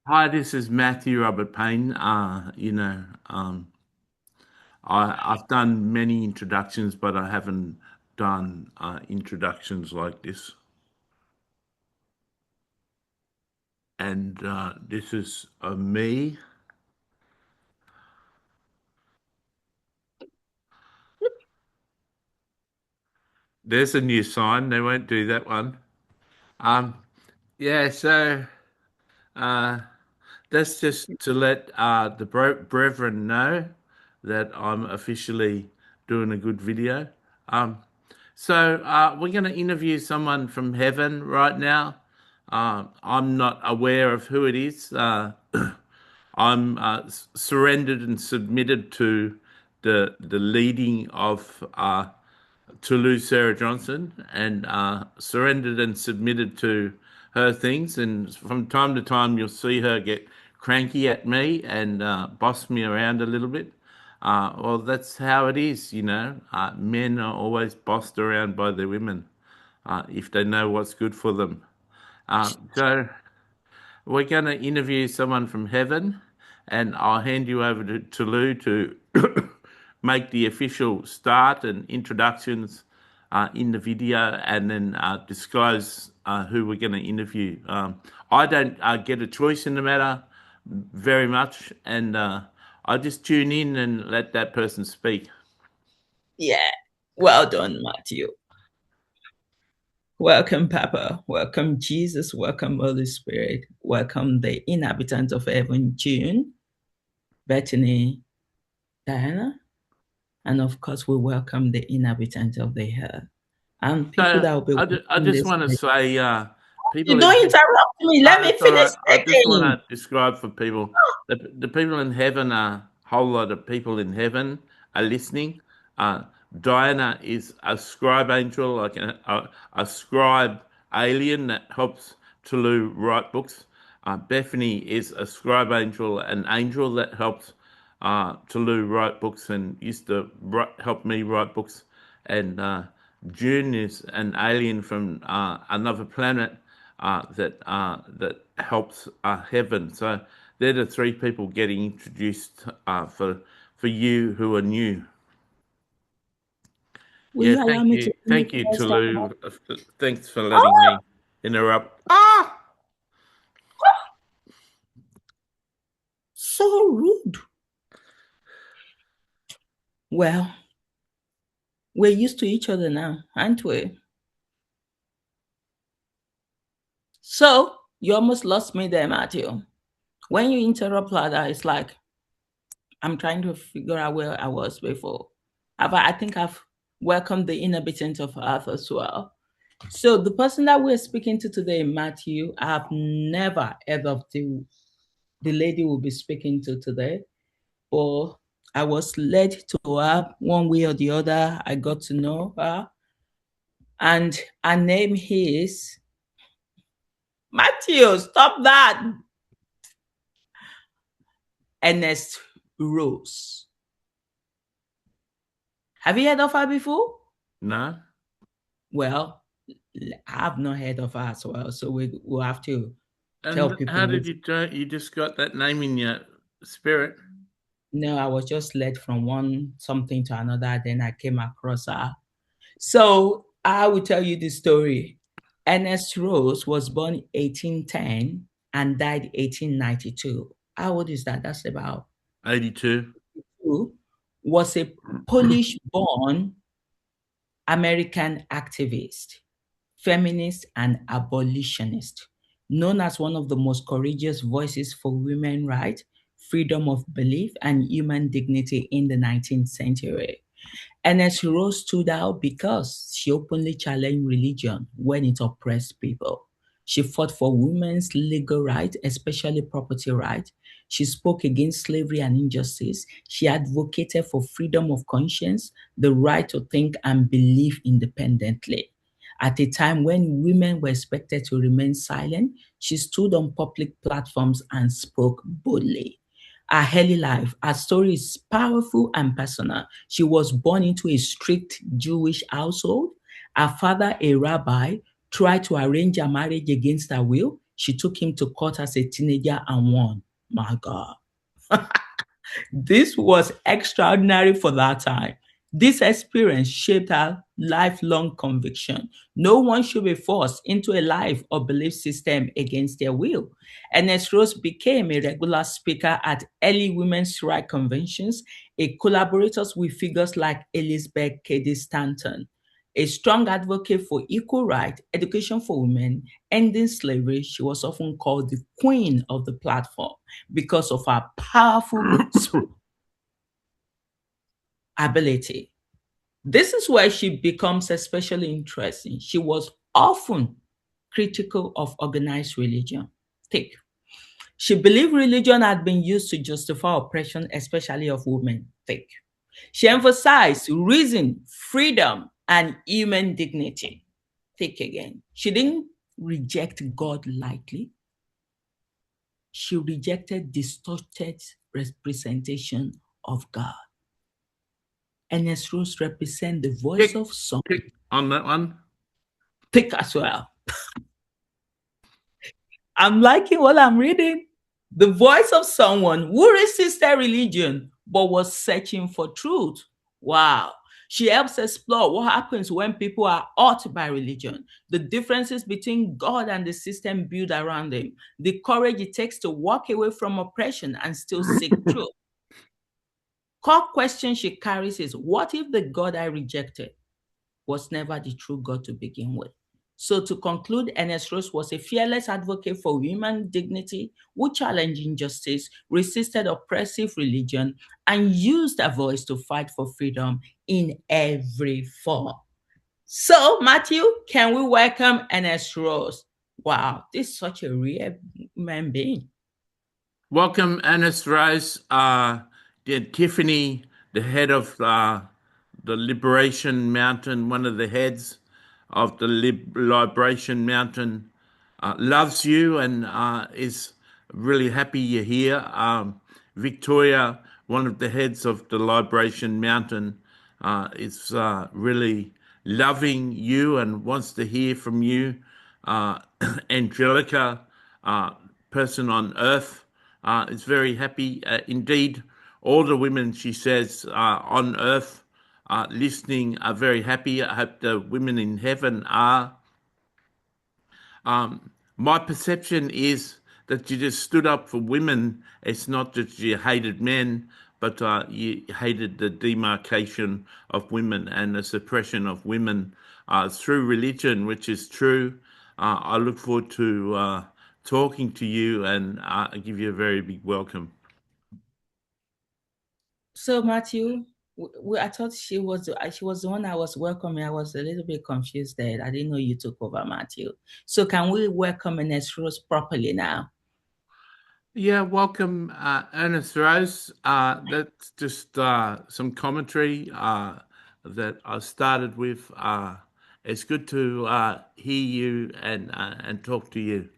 Hi, this is Matthew Robert Payne. I've done many introductions, but I haven't done introductions like this. And this is me. There's a new sign. They won't do that one. Um, yeah, so uh, that's just to let the brethren know that I'm officially doing a good video. Um, So we're going to interview someone from heaven right now. I'm not aware of who it is. I'm surrendered and submitted to the leading of Tolu Sarah Johnson, and surrendered and submitted to her things. And from time to time, you'll see her get cranky at me and boss me around a little bit. Well, that's how it is, you know. Men are always bossed around by their women if they know what's good for them. So we're going to interview someone from heaven, and I'll hand you over to Lou to make the official start and introductions in the video, and then disclose who we're going to interview. I don't get a choice in the matter very much, and I just tune in and let that person speak. Yeah. Well done, Matthew. Welcome, Papa. Welcome, Jesus. Welcome, Holy Spirit. Welcome, the inhabitants of heaven, June, Bethany, Diana. And of course, we welcome the inhabitants of the earth and people So that will be I watching just this. want to say, You people in don't interrupt me. no, Let me that's all finish right. I just want speaking. to describe for people the people in heaven are a whole lot of people in heaven are listening. Uh, Diana is a scribe angel, like a scribe alien that helps Tulu write books. Bethany is a scribe angel, an angel that helps Tulu write books and used to help me write books. And June is an alien from another planet that helps heaven. So they're the three people getting introduced for you who are new. Will Yeah, you allow me to finish thank the you, rest of my... Tulu. Thanks for letting Oh, me interrupt. Ah, so rude. Well, we're used to each other now, aren't we? So you almost lost me there, Matthew. When you interrupt like that, it's like I'm trying to figure out where I was before. I think I've welcomed the inhabitants of Earth as well. So the person that we're speaking to today, Matthew, I've never heard of the lady we'll be speaking to today, or I was led to her one way or the other. I got to know her, and her name is Matthew. Stop that, Ernest Rose. Have you heard of her before? no. Well, I've not heard of her as well, so we'll have to tell And people how did who. you do? You just got that name in your spirit. No, I was just led from one something to another. Then I came across her. So I will tell you the story. Ernest Rose was born 1810 and died 1892. How old is that? That's about 82. two. Was a Polish-born American activist, feminist, and abolitionist, known as one of the most courageous voices for women's rights, freedom of belief, and human dignity in the 19th century. Ernest Rose stood out because she openly challenged religion when it oppressed people. She fought for women's legal rights, especially property rights. She spoke against slavery and injustice. She advocated for freedom of conscience, the right to think and believe independently. At a time when women were expected to remain silent, she stood on public platforms and spoke boldly. Her early life, her story is powerful and personal. She was born into a strict Jewish household. Her father, a rabbi, tried to arrange her marriage against her will. She took him to court as a teenager and won. My God. This was extraordinary for that time. This experience shaped her lifelong conviction. No one should be forced into a life or belief system against their will. Ernest Rose became a regular speaker at early women's rights conventions, a collaborator with figures like Elizabeth Cady Stanton. A strong advocate for equal rights, education for women, ending slavery, she was often called the queen of the platform because of her powerful ability. This is where she becomes especially interesting. She was often critical of organized religion. Take. She believed religion had been used to justify oppression, especially of women. Take. She emphasized reason, freedom, and human dignity. Take again. She didn't reject God lightly. She rejected distorted representation of God. Ernest Rose represent the voice Tick, of some. tick on that one. Pick as well. I'm liking what I'm reading. The voice of someone who resisted religion but was searching for truth. Wow. She helps explore what happens when people are hurt by religion, the differences between God and the system built around them, the courage it takes to walk away from oppression and still seek truth. Core question she carries is, what if the God I rejected was never the true God to begin with? So, to conclude, Ernest Rose was a fearless advocate for human dignity who challenged injustice, resisted oppressive religion, and used her voice to fight for freedom in every form. So, Matthew, can we welcome Ernest Rose? Wow, this is such a rare human being. Welcome, Ernest Rose. Tiffany, the head of the Liberation Mountain, one of the heads of the Liberation Mountain, loves you and is really happy you're here. Victoria, one of the heads of the Liberation Mountain, is really loving you and wants to hear from you. Angelica, person on earth, is very happy. Indeed, all the women, she says, on earth listening are very happy. I hope the women in heaven are. My perception is that you just stood up for women. It's not that you hated men, but you hated the demarcation of women and the suppression of women through religion, which is true. I look forward to talking to you and I give you a very big welcome. So, Matthew, I thought she was the one I was welcoming. I was a little bit confused there. I didn't know you took over, Matthew. So, can we welcome Ernest Rose properly now? Yeah, welcome, Ernest Rose. That's just some commentary that I started with. It's good to hear you and talk to you.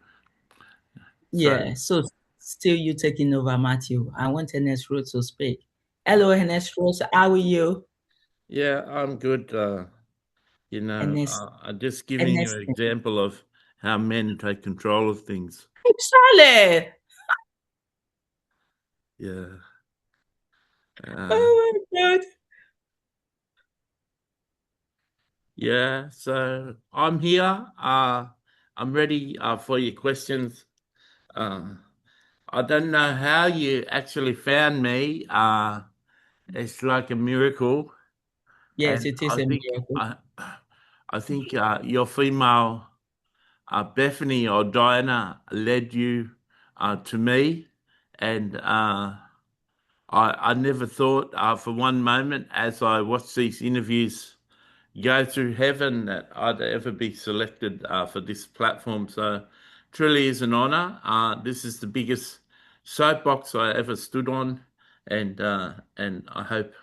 So, Yeah. So, still you taking over, Matthew. I want Ernest Rose to speak. Hello, Ernest Rose. How are you? yeah, I'm good. Ernest, I'm just giving you an Ernestine. example of how men take control of things. Charlotte. Yeah. Uh, Oh my God. yeah, so I'm here. I'm ready for your questions. Uh, I don't know how you actually found me. It's like a miracle, Yes, and it is a miracle. I think your female Bethany or Diana led you to me, and I never thought for one moment as I watched these interviews go through heaven that I'd ever be selected for this platform. So truly is an honor. This is the biggest soapbox I ever stood on, and I hope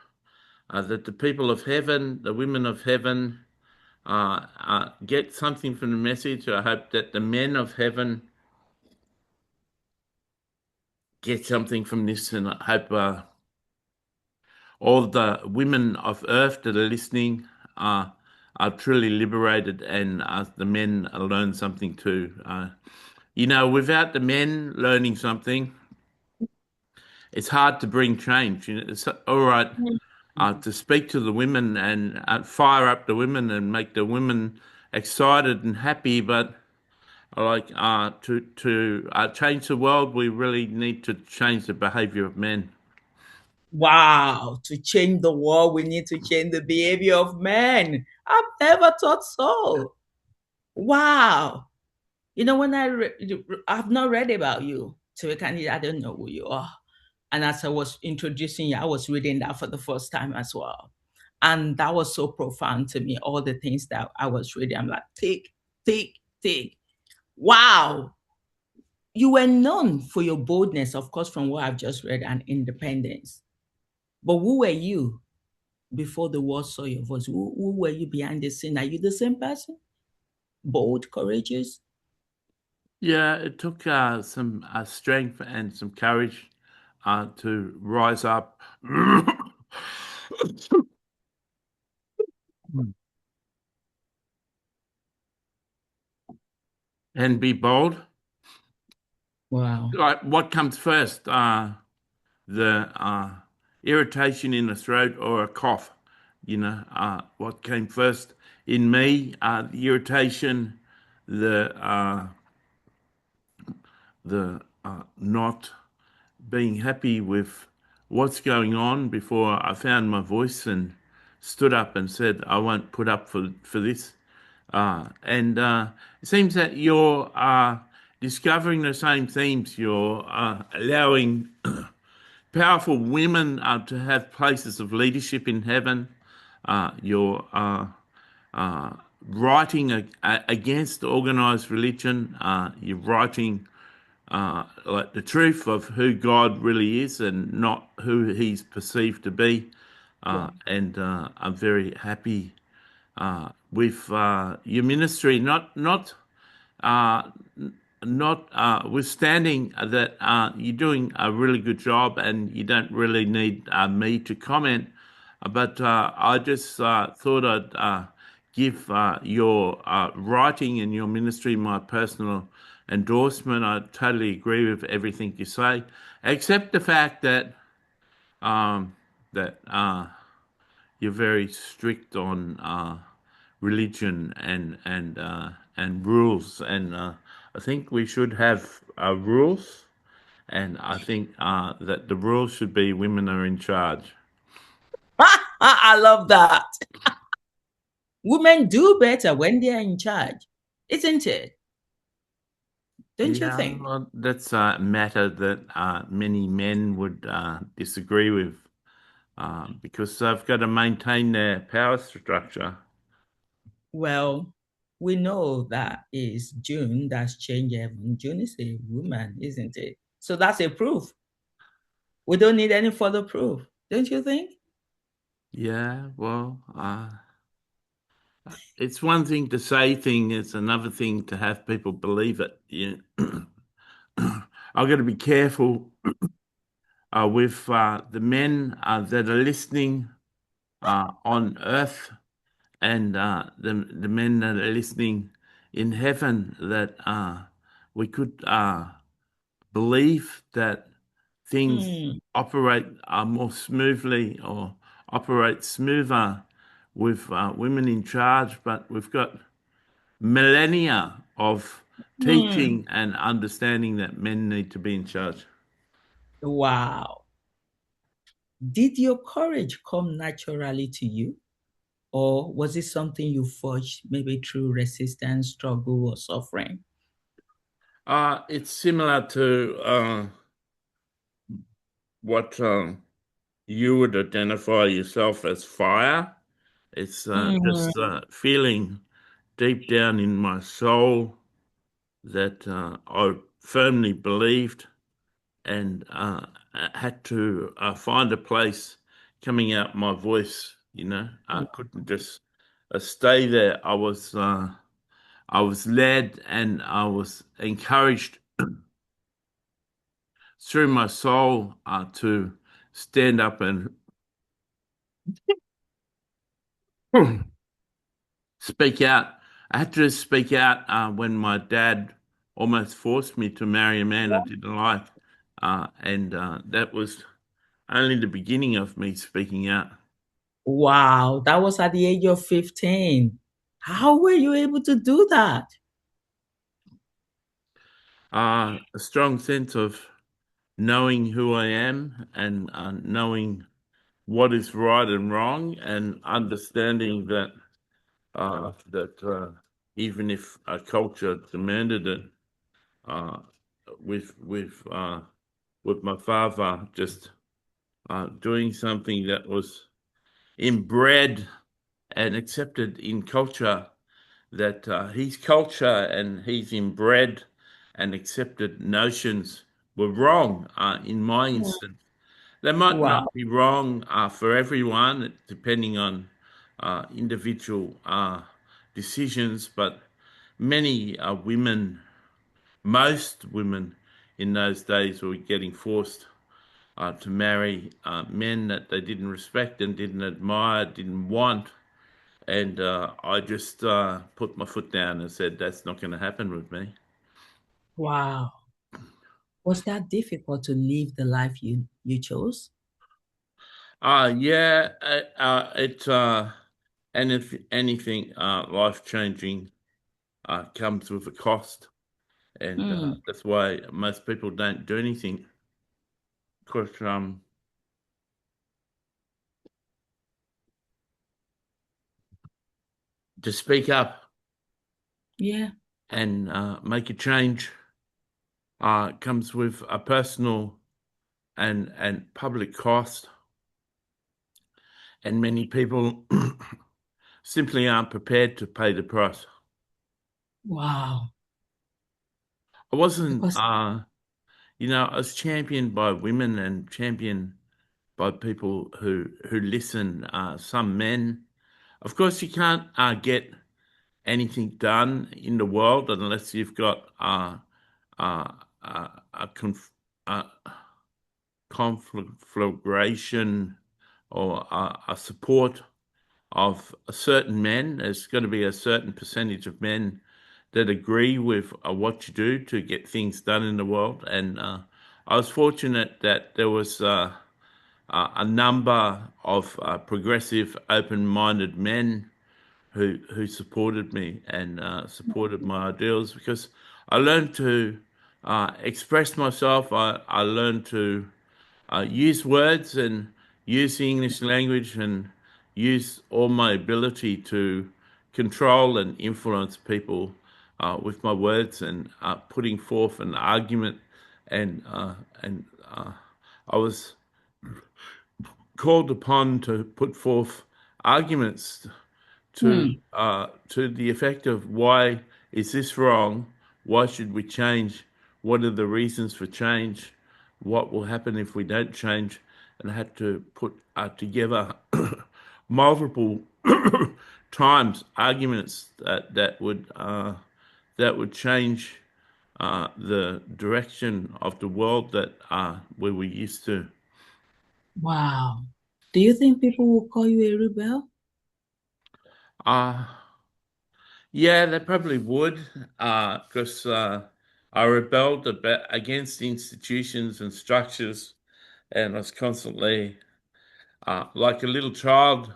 that the people of heaven, the women of heaven, get something from the message. I hope that the men of heaven get something from this, and I hope all the women of earth that are listening are truly liberated, and the men learn something too. without the men learning something, it's hard to bring change. It's all right to speak to the women and fire up the women and make the women excited and happy, but to change the world, we really need to change the behavior of men. Wow, to change the world, we need to change the behavior of men. I've never thought so. Wow. When I've not read about you, so I don't know who you are. And as I was introducing you, I was reading that for the first time as well. And that was so profound to me. All the things that I was reading, I'm like, take, take, take. Wow. You were known for your boldness, of course, from what I've just read, and independence. But who were you before the world saw your voice? Who were you behind the scene? Are you the same person? Bold, courageous? Yeah, it took some strength and some courage to rise up and be bold. Wow. Like, what comes first? The irritation in the throat or a cough? What came first in me? The irritation, the not being happy with what's going on before I found my voice and stood up and said, I won't put up for this. And it seems that you're discovering the same themes. You're allowing powerful women to have places of leadership in heaven. You're writing against organized religion. You're writing like the truth of who God really is and not who he's perceived to be. Wow. And I'm very happy with your ministry, uh, notwithstanding that you're doing a really good job and you don't really need me to comment. But I just thought I'd give your writing and your ministry my personal endorsement. I totally agree with everything you say, except the fact um, that you're very strict on religion and rules, and I think we should have rules, and I think that the rules should be women are in charge. I love that. Women do better when they're in charge, isn't it? Don't you Yeah, think? well, that's a matter that many men would disagree with because they've got to maintain their power structure. Well, we know that is June. That's change heaven. June is a woman, isn't it? So that's a proof. We don't need any further proof, don't you think? Yeah, well, it's one thing to say things, it's another thing to have people believe it. Yeah. I've got to be careful with the men that are listening on earth and the men that are listening in heaven that we could believe that things Hmm. operate more smoothly or operate smoother with women in charge, but we've got millennia of Hmm. teaching and understanding that men need to be in charge. Wow. Did your courage come naturally to you? Or was it something you forged maybe through resistance, struggle, or suffering? It's similar to what you would identify yourself as fire. It's just Mhm. feeling deep down in my soul that I firmly believed and had to find a place coming out my voice. I couldn't just stay there. I was led and I was encouraged through my soul to stand up and speak out. I had to speak out when my dad almost forced me to marry a man I didn't like. And that was only the beginning of me speaking out. Wow, that was at the age of 15. How were you able to do that? A strong sense of knowing who I am and knowing what is right and wrong, and understanding that even if a culture demanded it, uh, with with my father just doing something that was inbred and accepted in culture, that his culture and his inbred and accepted notions were wrong in my instance. They might Wow, not be wrong for everyone, depending on individual decisions, but many women, most women in those days were getting forced to marry men that they didn't respect and didn't admire, didn't want. And I just put my foot down and said, that's not going to happen with me. wow. Was that difficult to live the life you chose? Yeah, it and if anything, life changing comes with a cost, and Hmm. that's why most people don't do anything. Because to speak up Yeah. and make a change comes with a personal and public cost, and many people simply aren't prepared to pay the price. Wow. I wasn't, Because I was championed by women and championed by people who listen. Some men, of course, you can't get anything done in the world unless you've got uh, a conflagration or a support of a certain men. There's going to be a certain percentage of men that agree with what you do to get things done in the world. And I was fortunate that there was a number of progressive, open-minded men who supported me and supported my ideals, because I learned to express myself. I learned to use words and use the English language and use all my ability to control and influence people with my words and putting forth an argument. And I was called upon to put forth arguments hmm. to the effect of, why is this wrong? Why should we change? What are the reasons for change? What will happen if we don't change? And I had to put together multiple times arguments that would change the direction of the world that we were used to. Wow. Do you think people will call you a rebel? Uh, Yeah, they probably would, because I rebelled against institutions and structures, and I was constantly, like a little child,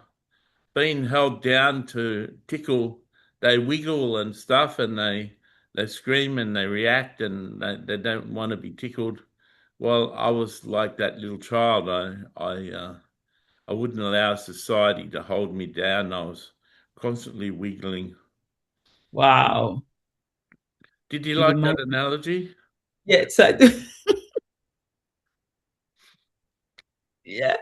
being held down to tickle. They wiggle and stuff, and they scream and they react, and they don't want to be tickled. Well, I was like that little child. I wouldn't allow society to hold me down. I was constantly wiggling. Wow. Did you You like remind that analogy? Yes, I do. Yeah.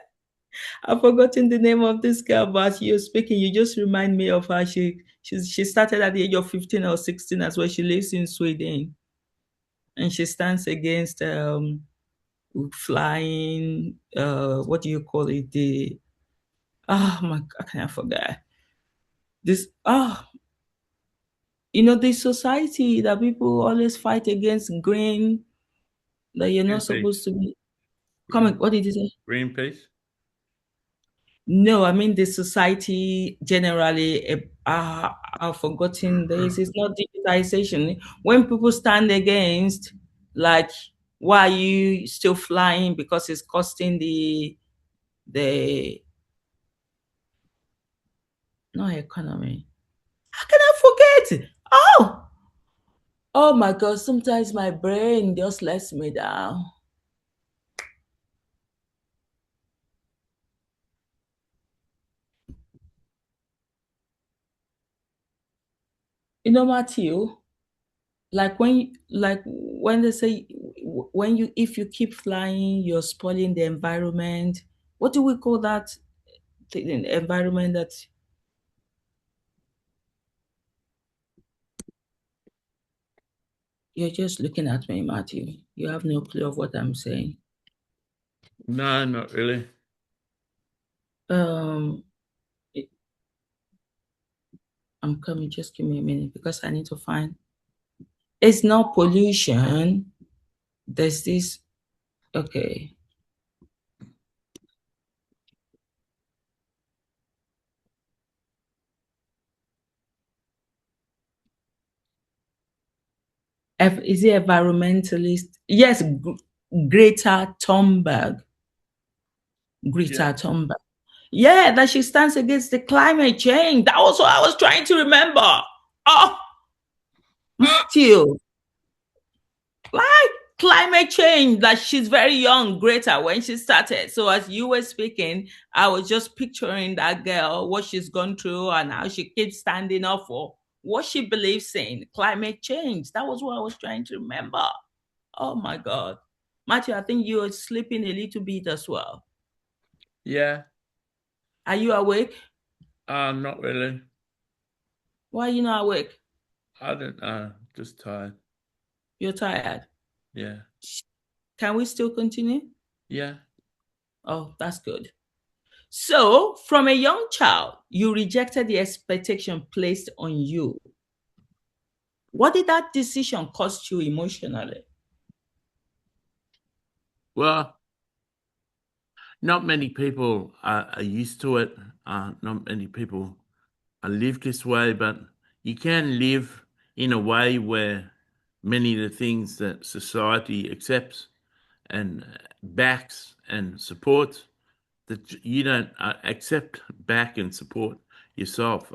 I've forgotten the name of this girl, but as you're speaking, you just remind me of her. She started at the age of 15 or 16 as well. She lives in Sweden and she stands against flying what do you call it? The oh my God, I can't forget. This the society that people always fight against grain that you're not Greenpeace. supposed to be coming. Green, What did you say? Greenpeace. No, I mean the society generally. I've forgotten this. It's not digitization. When people stand against, like, why are you still flying? Because it's costing the no economy. How can I forget? Oh my God! Sometimes my brain just lets me down. Matthew, like when they say, when you if you keep flying, you're spoiling the environment. What do we call that thing, environment that you're just looking at me, Matthew? You have no clue of what I'm saying. No, not really. Um, it- I'm coming. Just give me a minute because I need to find. It's not pollution. There's this. Okay. Is it environmentalist? Yes, Greta Thunberg. Yeah. Greta Thunberg. Yeah, that she stands against the climate change. That was what I was trying to remember. Oh, Matthew, like climate change, that she's very young, Greta, when she started. So as you were speaking, I was just picturing that girl, what she's gone through and how she keeps standing up for what she believes in, climate change. That was what I was trying to remember. Oh my God. Matthew, I think you're sleeping a little bit as well. Yeah. Are you awake? Not really. Why are you not awake? I don't know. Just tired. You're tired. Yeah. Can we still continue? Yeah. Oh, that's good. So, from a young child, you rejected the expectation placed on you. What did that decision cost you emotionally? Well, not many people are used to it. Not many people live this way, but you can live in a way where many of the things that society accepts and backs and supports that you don't accept, back, and support yourself.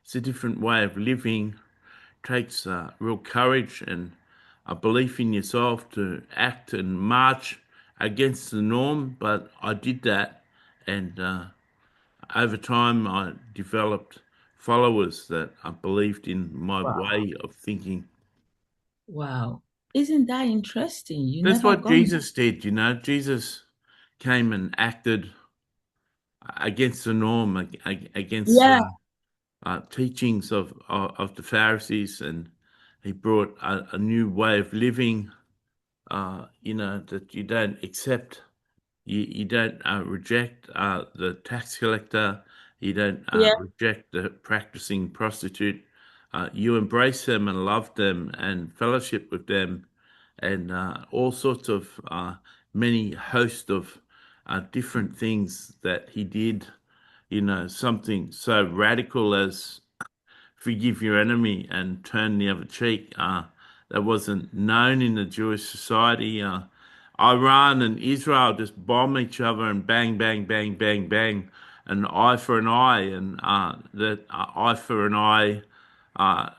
It's a different way of living. Takes real courage and a belief in yourself to act and march against the norm. But I did that, and over time, I developed followers that believed in my Wow. way of thinking. Wow. Isn't that interesting? You That's never what gone. Jesus did, you know. Jesus came and acted against the norm, against Yeah, the teachings of the Pharisees, and he brought a new way of living, that you don't accept. You don't reject the tax collector. You don't yeah, reject the practicing prostitute. You embrace them and love them and fellowship with them, and all sorts of many host of different things that he did. Something so radical as forgive your enemy and turn the other cheek. That wasn't known in the Jewish society. Iran and Israel just bomb each other and bang, bang, bang, bang, bang, an eye for an eye, and that eye for an eye uh,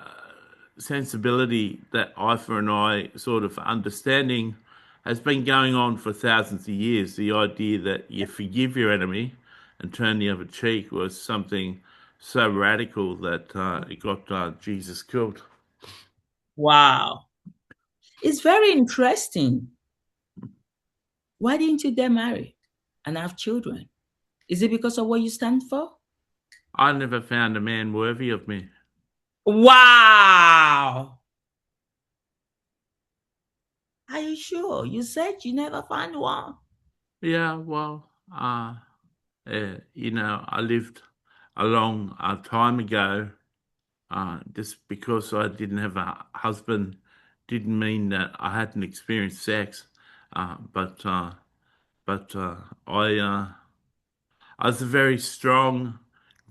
sensibility, that eye for an eye sort of understanding has been going on for thousands of years. The idea that you forgive your enemy and turn the other cheek was something so radical that it got Jesus killed. wow. It's very interesting. Why didn't you get married and have children? Is it because of what you stand for? I never found a man worthy of me. Wow. Are you sure? You said you never found one. Yeah, well, I lived a long time ago. Just because I didn't have a husband didn't mean that I hadn't experienced sex. But I I was a very strong,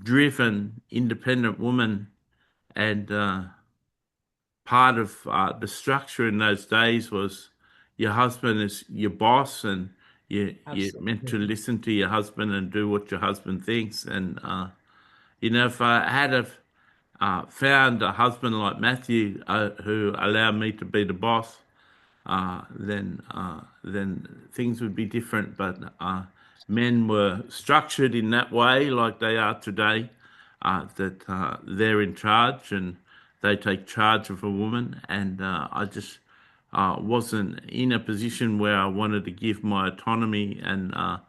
driven, independent woman, and part of the structure in those days was your husband is your boss, and you're meant to Absolutely. listen to your husband and do what your husband thinks. And if I had have found a husband like Matthew who allowed me to be the boss, then things would be different. But men were structured in that way, like they are today, that they're in charge and they take charge of a woman. And I just wasn't in a position where I wanted to give my autonomy and my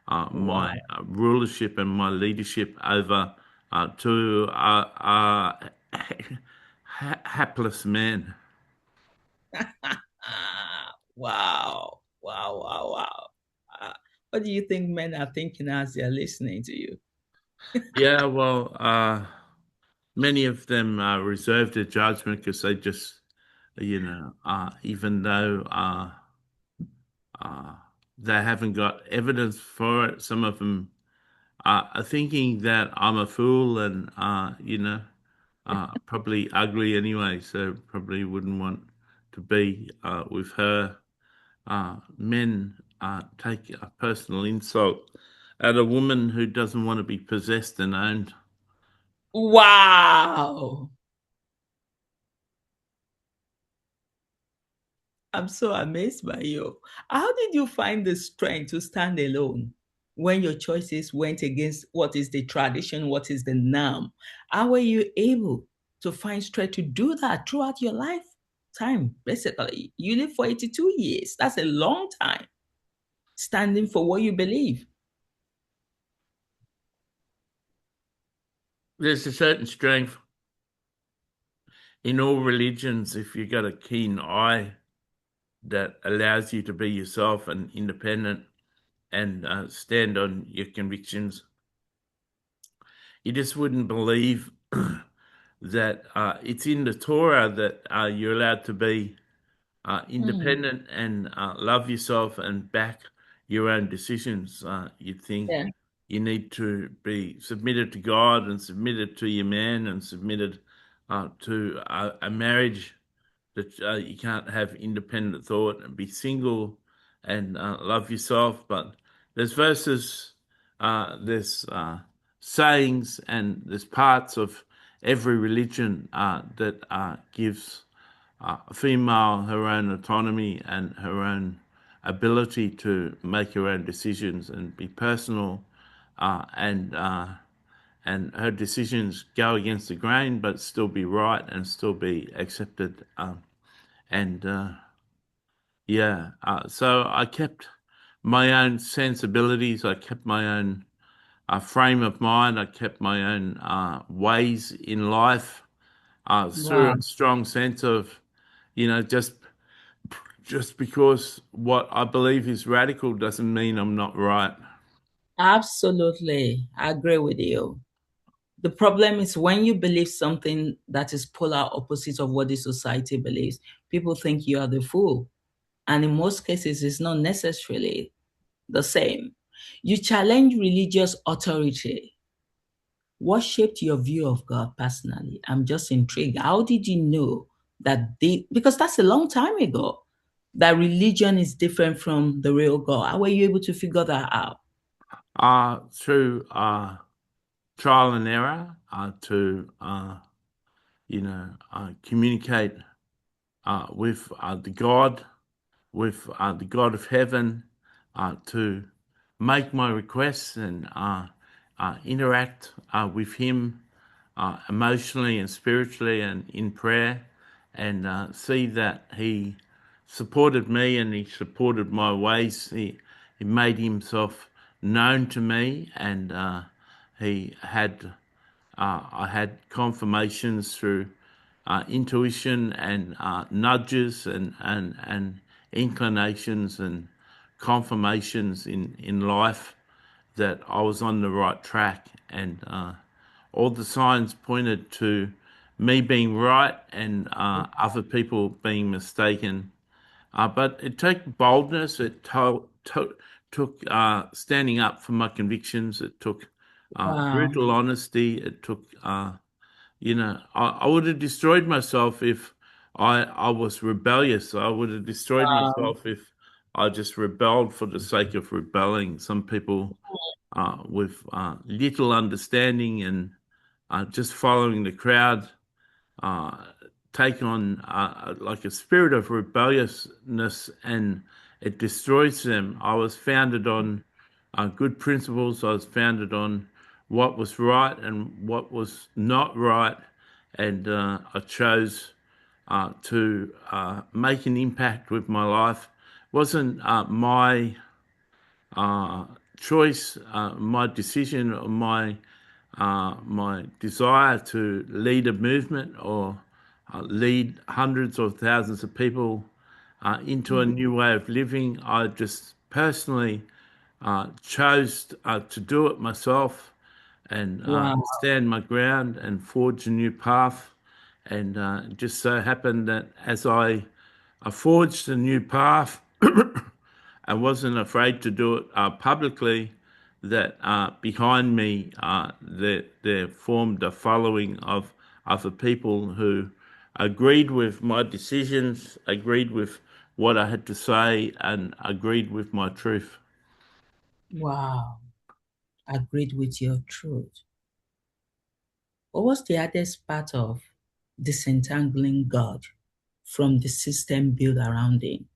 Wow. rulership and my leadership over to hapless men. Wow. Wow. Wow. Wow. What do you think men are thinking as they're listening to you? Yeah, well, many of them reserve their judgment because they just, even though uh, they haven't got evidence for it, some of them are thinking that I'm a fool and, probably ugly anyway, so probably wouldn't want to be with her. Men take a personal insult at a woman who doesn't want to be possessed and owned. Wow. I'm so amazed by you. How did you find the strength to stand alone when your choices went against what is the tradition, what is the norm? How were you able to find strength to do that throughout your lifetime? Basically, you live for 82 years. That's a long time standing for what you believe. There's a certain strength in all religions if you've got a keen eye that allows you to be yourself and independent and stand on your convictions. You just wouldn't believe that it's in the Torah that you're allowed to be Hmm. independent and love yourself and back your own decisions. You'd think Yeah. you need to be submitted to God and submitted to your man and submitted to a marriage that you can't have independent thought and be single and love yourself. But there's verses, there's sayings, and there's parts of every religion that gives a female her own autonomy and her own ability to make her own decisions and be personal, and her decisions go against the grain, but still be right and still be accepted. And yeah, so I kept my own sensibilities. I kept my own frame of mind. I kept my own ways in life through Wow. a strong sense of, just because what I believe is radical doesn't mean I'm not right. Absolutely. I agree with you. The problem is when you believe something that is polar opposite of what the society believes, people think you are the fool. And in most cases, it's not necessarily the same. You challenge religious authority. What shaped your view of God personally? I'm just intrigued. How did you know that because that's a long time ago, that religion is different from the real God? How were you able to figure that out? Through trial and error, to communicate with the God of heaven, to make my requests and interact with Him emotionally and spiritually and in prayer, and see that He supported me and He supported my ways. He made Himself known to me, and He had I had confirmations through intuition and nudges and inclinations and confirmations in life that I was on the right track. And all the signs pointed to me being right and other people being mistaken. But it took boldness. Took standing up for my convictions. It took Wow. brutal honesty. It took, I would have destroyed myself if I was rebellious. I would have destroyed Wow. myself if I just rebelled for the sake of rebelling. Some people with little understanding and just following the crowd uh, take on like a spirit of rebelliousness, and it destroys them. I was founded on good principles. I was founded on what was right and what was not right, and I chose to make an impact with my life. It wasn't my uh, choice, my decision, or my desire to lead a movement or lead hundreds of thousands of people into a new way of living. I just personally chose to do it myself and Wow. stand my ground and forge a new path. And it just so happened that as I forged a new path, I wasn't afraid to do it publicly. That behind me, there formed a following of other people who agreed with my decisions, agreed with what I had to say, and agreed with my truth. Wow. Agreed with your truth. What was the hardest part of disentangling God from the system built around him?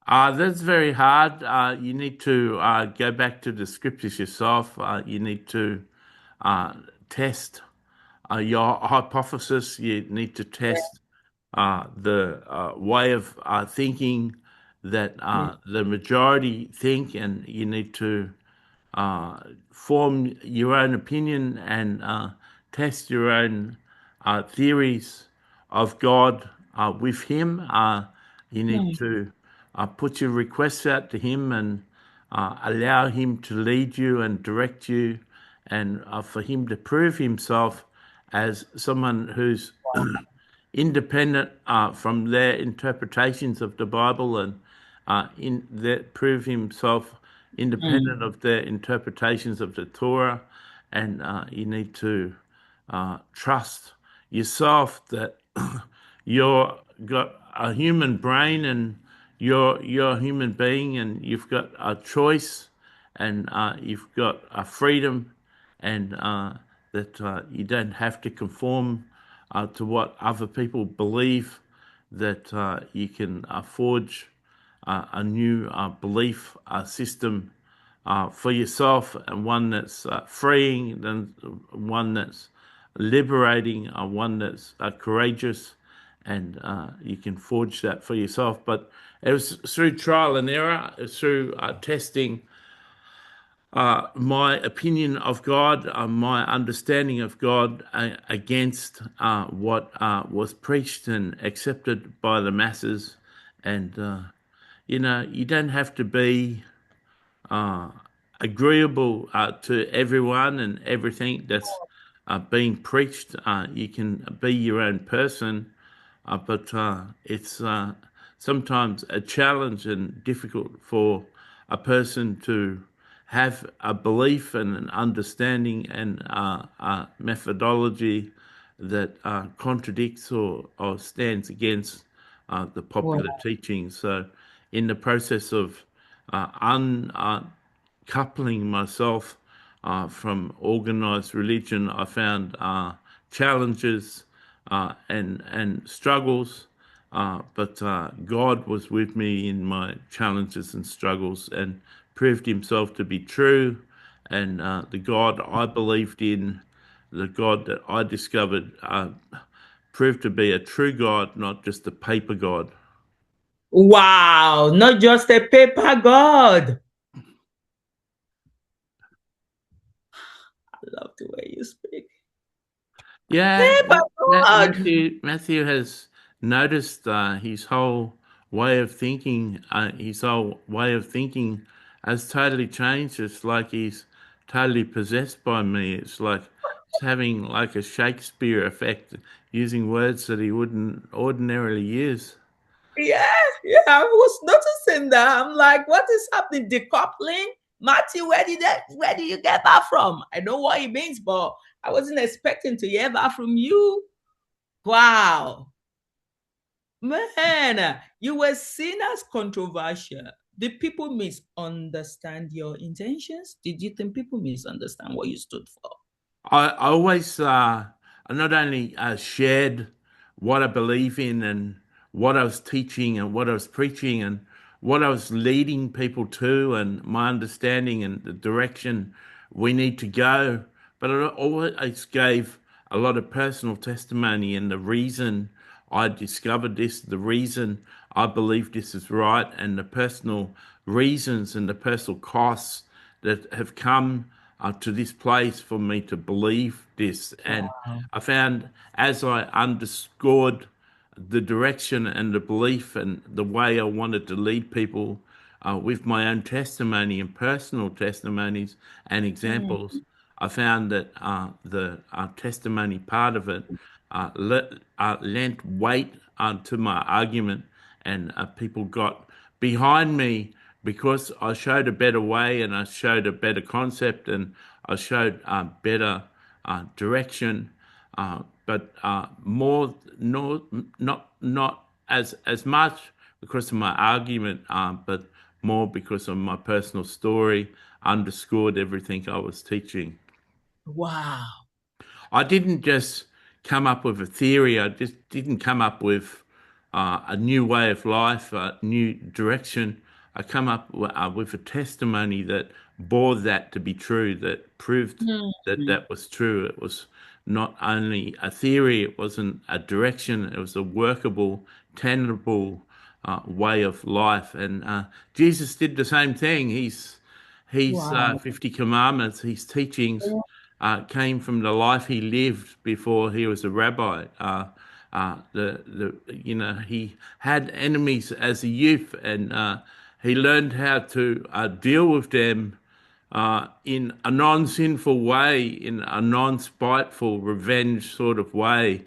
That's very hard. You need to go back to the scriptures yourself. You need to uh, test your hypothesis. You need to Yeah. test the way of thinking that Yeah. the majority think, and you need to uh, form your own opinion and test your own theories of God with Him. You need Hmm. to put your requests out to Him and allow Him to lead you and direct you, and for Him to prove Himself as someone who's independent from their interpretations of the Bible, and in that prove himself independent Hmm. of their interpretations of the Torah. And you need to trust yourself that you're got a human brain, and you're a human being, and you've got a choice, and you've got a freedom, and that you don't have to conform to what other people believe, that you can forge a new belief system for yourself, and one that's freeing, and one that's liberating, one that's courageous, and you can forge that for yourself. But it was through trial and error, it was through testing my opinion of God, my understanding of God against what was preached and accepted by the masses. And, you don't have to be uh, agreeable to everyone and everything that's being preached. You can be your own person, but it's sometimes a challenge and difficult for a person to have a belief and an understanding and a methodology that contradicts or stands against the Wow. popular teaching. So, in the process of uncoupling myself from organized religion, I found challenges and struggles, but God was with me in my challenges and struggles, and proved Himself to be true. And the God I believed in, the God that I discovered, proved to be a true God, not just a paper God. Wow. Not just a paper God. I love the way you speak. Yeah, Paper God. Matthew has noticed his whole way of thinking. His whole way of thinking has totally changed. It's like he's totally possessed by me. It's like he's having like a Shakespeare effect, using words that he wouldn't ordinarily use. Yeah. Yeah, I was noticing that. I'm like, what is happening? Decoupling? Matthew, where did you get that from? I know what it means, but I wasn't expecting to hear that from you. Wow. Man, you were seen as controversial. Did people misunderstand your intentions? Did you think people misunderstand what you stood for? I always not only shared what I believe in and what I was teaching and what I was preaching and what I was leading people to and my understanding and the direction we need to go, but I always gave a lot of personal testimony and the reason I discovered this, the reason I believe this is right, and the personal reasons and the personal costs that have come to this place for me to believe this. And Wow. I found as I underscored the direction and the belief and the way I wanted to lead people with my own testimony and personal testimonies and examples, Mm. I found that the testimony part of it lent weight to my argument, and people got behind me because I showed a better way and I showed a better concept and I showed better direction, but more no, not as much because of my argument, but more because of my personal story underscored everything I was teaching. Wow. I didn't just come up with a theory. I just didn't come up with a new way of life, a new direction. I come up with a testimony that bore that to be true, that proved that Mm. that was true. It was not only a theory, it wasn't a direction, it was a workable, tenable way of life. And Jesus did the same thing. He's Wow. 50 commandments, his teachings came from the life he lived before he was a rabbi. He had enemies as a youth, and he learned how to deal with them in a non-sinful way, in a non-spiteful revenge sort of way.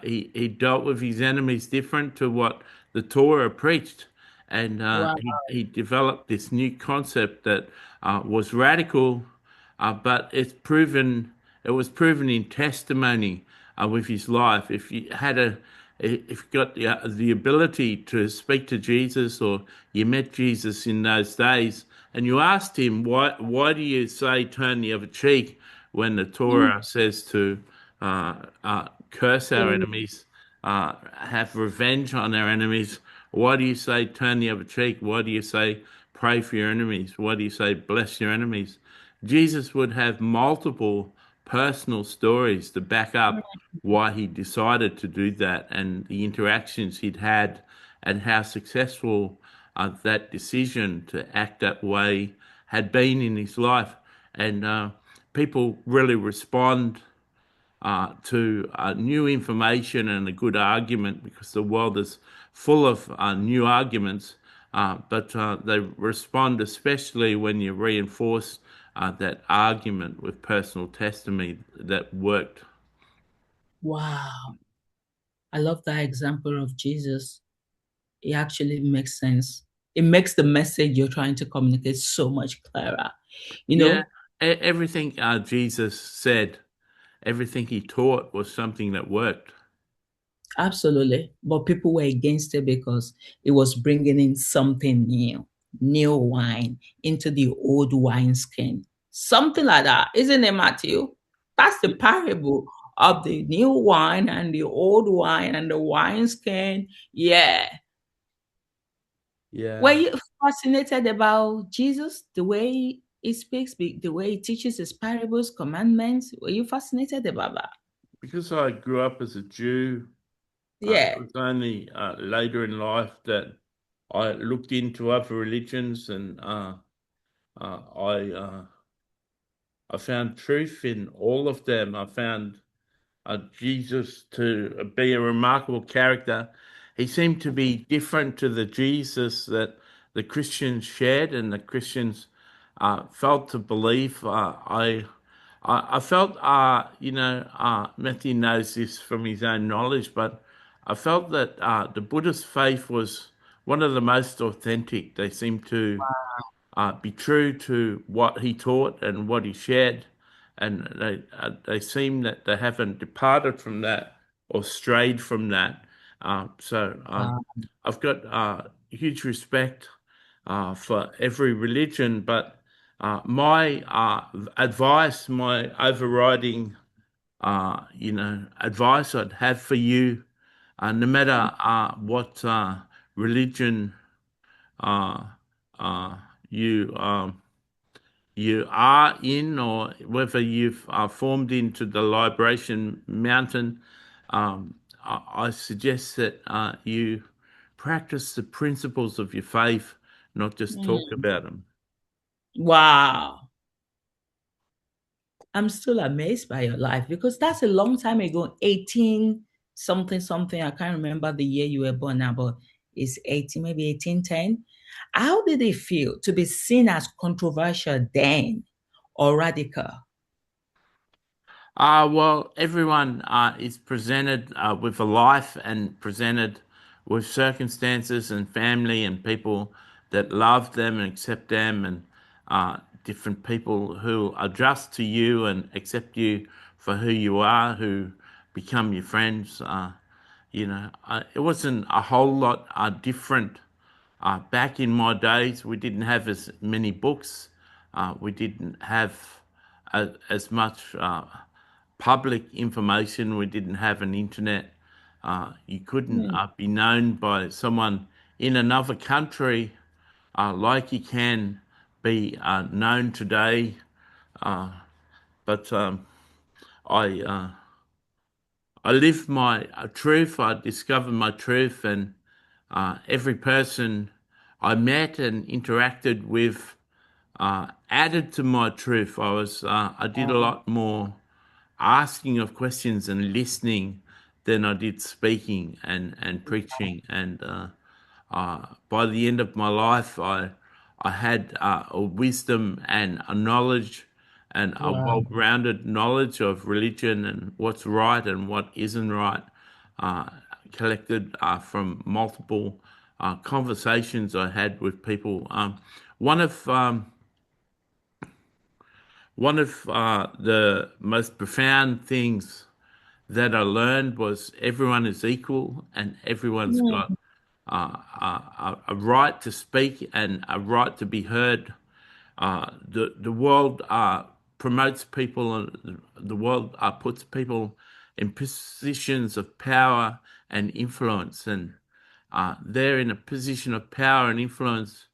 He dealt with his enemies different to what the Torah preached, and Wow. he developed this new concept that was radical, but it was proven in testimony with his life. If you got the ability to speak to Jesus, or you met Jesus in those days, and you asked him, why do you say turn the other cheek when the Mm. Torah says to curse our enemies, have revenge on our enemies? Why do you say turn the other cheek? Why do you say pray for your enemies? Why do you say bless your enemies? Jesus would have multiple personal stories to back up why he decided to do that and the interactions he'd had and how successful that decision to act that way had been in his life. And people really respond to new information and a good argument because the world is full of new arguments, but they respond especially when you reinforce that argument with personal testimony that worked. Wow. I love that example of Jesus. It actually makes sense. It makes the message you're trying to communicate so much clearer. You Yeah, know, everything Jesus said, everything he taught was something that worked. absolutely. But people were against it because it was bringing in something new, new wine into the old wineskin. Something like that, isn't it, Matthew? That's the parable of the new wine and the old wine and the wineskin. Yeah. Were Yeah, you fascinated about Jesus, the way he speaks, the way he teaches his parables, commandments? Were you fascinated about that? because I grew up as a Jew. It Yeah. was only later in life that I looked into other religions, and uh, I uh, I found truth in all of them. I found Jesus to be a remarkable character. He seemed to be different to the Jesus that the Christians shared and the Christians felt to believe. I felt, Matthew knows this from his own knowledge, but I felt that the Buddhist faith was one of the most authentic. They seemed to be true to what he taught and what he shared, and they seem that they haven't departed from that or strayed from that. So Wow. I've got huge respect for every religion, but my advice, my overriding, advice I'd have for you, no matter what religion uh, uh, you you are in, or whether you've formed into the Liberation Mountain, I suggest that you practice the principles of your faith, not just talk Mm. about them. Wow. I'm still amazed by your life because that's a long time ago, 18 something something. I can't remember the year you were born now, but it's 18, maybe 1810. How did it feel to be seen as controversial then or radical? Well, everyone is presented with a life and presented with circumstances and family and people that love them and accept them, and different people who adjust to you and accept you for who you are, who become your friends. It wasn't a whole lot different. Back in my days, we didn't have as many books. We didn't have as much public information. We didn't have an internet. You couldn't Mm. be known by someone in another country like you can be known today. But I lived my truth. I discovered my truth, and every person I met and interacted with added to my truth. I did a lot more asking of questions and listening than I did speaking and preaching. And by the end of my life, I had a wisdom and a knowledge and a Wow. well-rounded knowledge of religion and what's right and what isn't right, uh, collected from multiple conversations I had with people. One of one of the most profound things that I learned was everyone is equal and everyone's got Mm. a right to speak and a right to be heard. The world promotes people, and the world puts people in positions of power and influence, and they're in a position of power and influence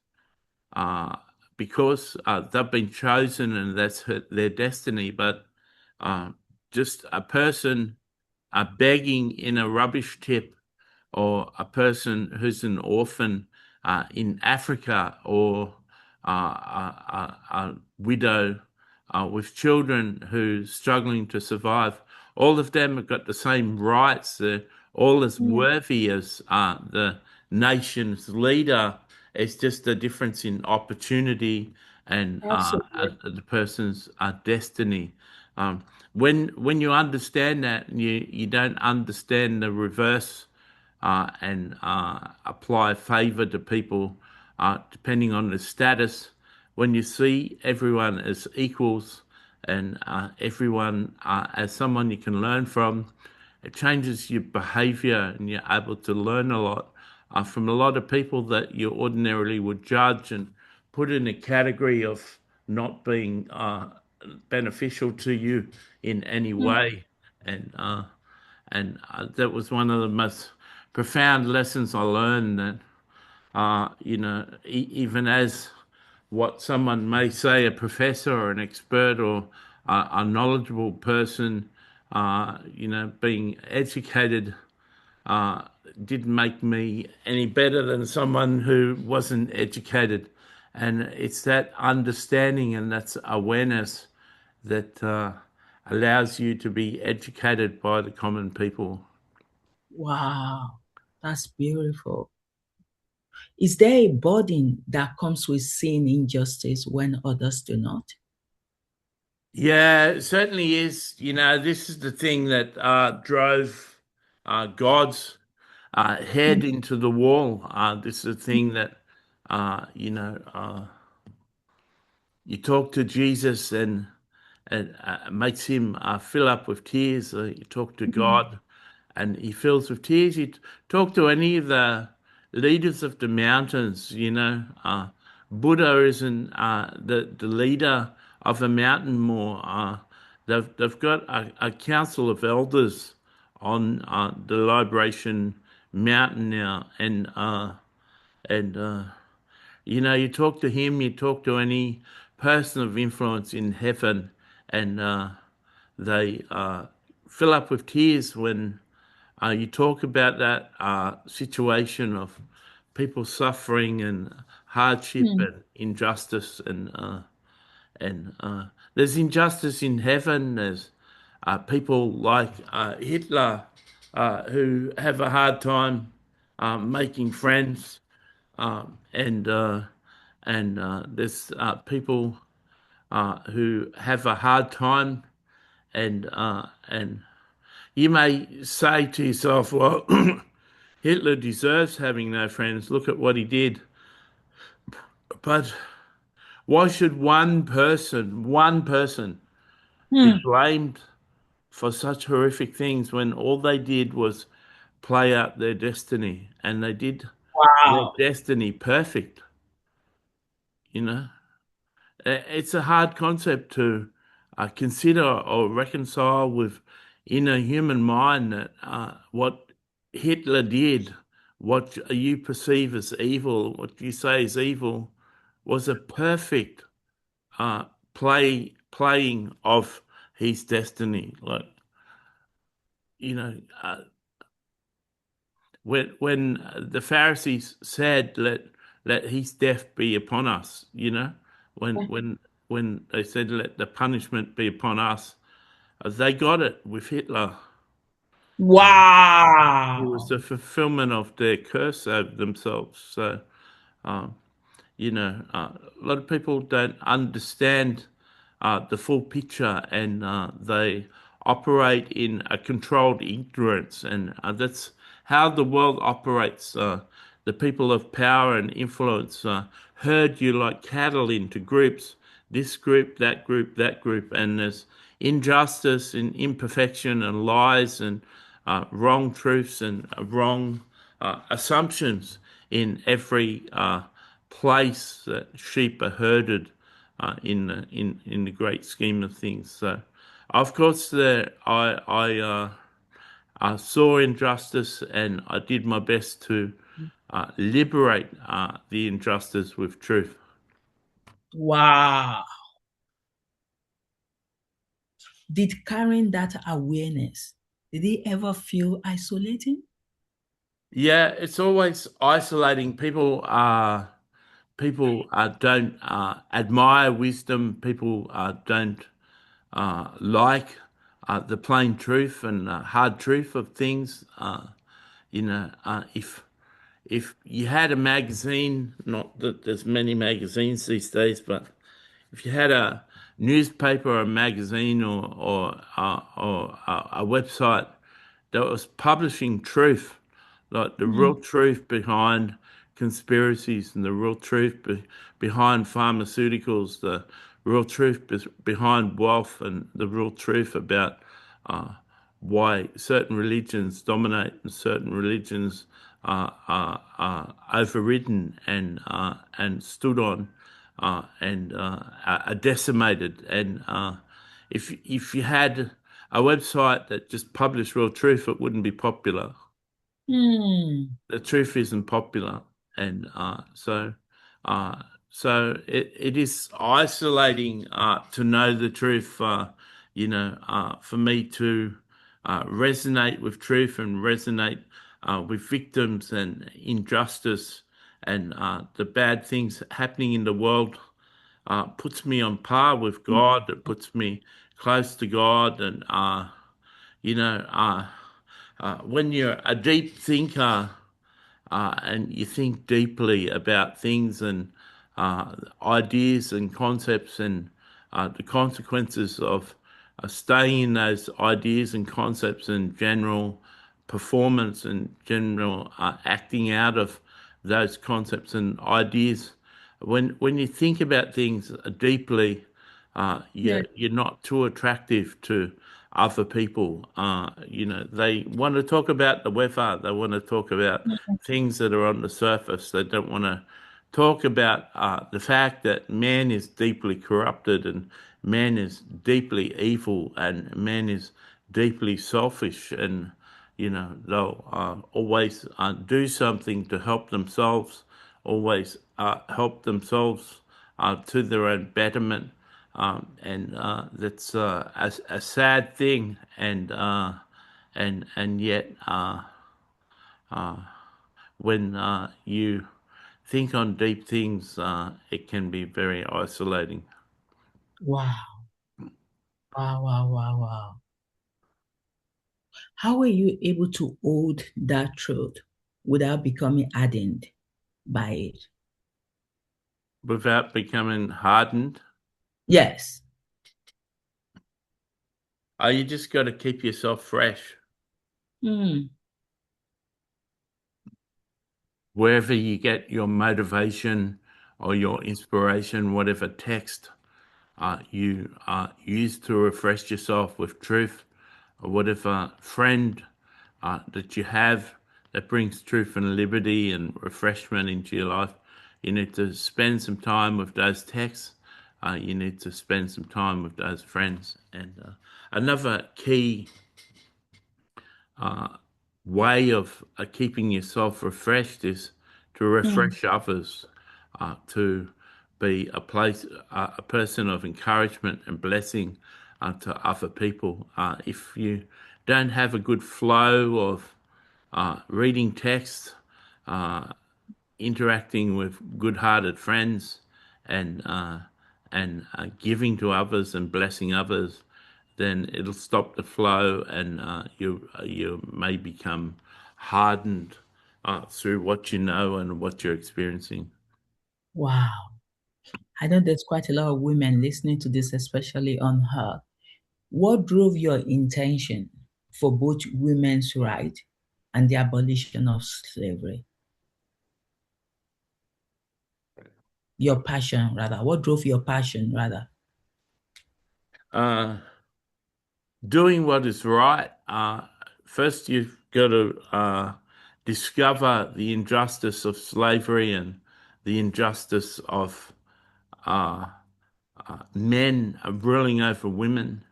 uh, because they've been chosen and that's their destiny. But uh, just a person begging in a rubbish tip, or a person who's an orphan in Africa, or a widow with children who's struggling to survive, all of them have got the same rights. They're all as Mm. worthy as the nation's leader. It's just a difference in opportunity and Absolutely. the person's destiny. Um, when you understand that, you don't understand the reverse, and apply favor to people depending on the status. When you see everyone as equals and everyone as someone you can learn from, it changes your behavior and you're able to learn a lot from a lot of people that you ordinarily would judge and put in a category of not being beneficial to you in any Mm. way. And that was one of the most profound lessons I learned. That even as what someone may say, a professor or an expert or a knowledgeable person, being educated uh, didn't make me any better than someone who wasn't educated. And it's that understanding and that's awareness that allows you to be educated by the common people. Wow. That's beautiful. Is there a burden that comes with seeing injustice when others do not? Yeah, it certainly is. This is the thing that drove God's. head into the wall. This is a thing that, you talk to Jesus and it makes him fill up with tears. You talk to God and he fills with tears. You talk to any of the leaders of the mountains, Buddha isn't the leader of a mountain more. They've got a council of elders on the Liberation Mountain now, and you talk to him, you talk to any person of influence in heaven, and they fill up with tears when you talk about that situation of people suffering and hardship Mm. and injustice, and there's injustice in heaven. There's people like Hitler who have a hard time making friends, and there's people who have a hard time, and you may say to yourself, well, Hitler deserves having no friends. Look at what he did. But why should one person, be Mm. blamed for such horrific things when all they did was play out their destiny and they did their Wow. destiny perfect, you know? It's a hard concept to consider or reconcile with in a human mind that what Hitler did, what you perceive as evil, what you say is evil, was a perfect uh, playing of his destiny. Like you know, when the Pharisees said, "Let his death be upon us," when when when they said, "Let the punishment be upon us," they got it with Hitler. It was Wow. the fulfillment of their curse over themselves. So, um, a lot of people don't understand the full picture, and they operate in a controlled ignorance, and that's how the world operates. The people of power and influence herd you like cattle into groups, this group, that group, that group, and there's injustice and imperfection and lies and wrong truths and wrong assumptions in every place that sheep are herded in the great scheme of things. So, of course, I saw injustice and I did my best to liberate the injustice with truth. Wow. Did carrying that awareness, did it ever feel isolating? Yeah, it's always isolating. People don't admire wisdom. People don't like the plain truth and hard truth of things. If you had a magazine, not that there's many magazines these days, but if you had a newspaper or a magazine or a website that was publishing truth, like the real Mm. truth behind conspiracies and the real truth behind pharmaceuticals, the real truth behind wealth, and the real truth about uh, why certain religions dominate and certain religions are overridden and stood on and are decimated. And if you had a website that just published real truth, it wouldn't be popular. Mm. The truth isn't popular, and uh, it is isolating to know the truth. For me to resonate with truth and resonate with victims and injustice and the bad things happening in the world puts me on par with God. It puts me close to God, and you know, uh, when you're a deep thinker and you think deeply about things and ideas and concepts and the consequences of staying in those ideas and concepts and general performance and general acting out of those concepts and ideas. When you think about things deeply, Yeah. you're not too attractive to other people. They want to talk about the weather. They want to talk about things that are on the surface. They don't want to talk about the fact that man is deeply corrupted and man is deeply evil and man is deeply selfish, and they'll always do something to help themselves, always help themselves to their own betterment, and that's a sad thing, and yet when you think on deep things, it can be very isolating. Wow. Wow, wow, wow, wow. How were you able to hold that truth without becoming hardened by it? Without becoming hardened, Yes. you just got to keep yourself fresh. Hmm. Wherever you get your motivation or your inspiration, whatever text you use to refresh yourself with truth, or whatever friend that you have that brings truth and liberty and refreshment into your life, you need to spend some time with those texts. You need to spend some time with those friends. And another key way of keeping yourself refreshed is to Hmm. refresh others, to be a person of encouragement and blessing to other people. If you don't have a good flow of reading text, interacting with good-hearted friends, and giving to others and blessing others, then it'll stop the flow, and you may become hardened through what you know and what you're experiencing. Wow. I know there's quite a lot of women listening to this, especially on her. What drove your intention for both women's right and the abolition of slavery? Your passion, rather. What drove your passion, rather? Uh, Doing what is right. First, you've got to discover the injustice of slavery and the injustice of uh, men ruling over women,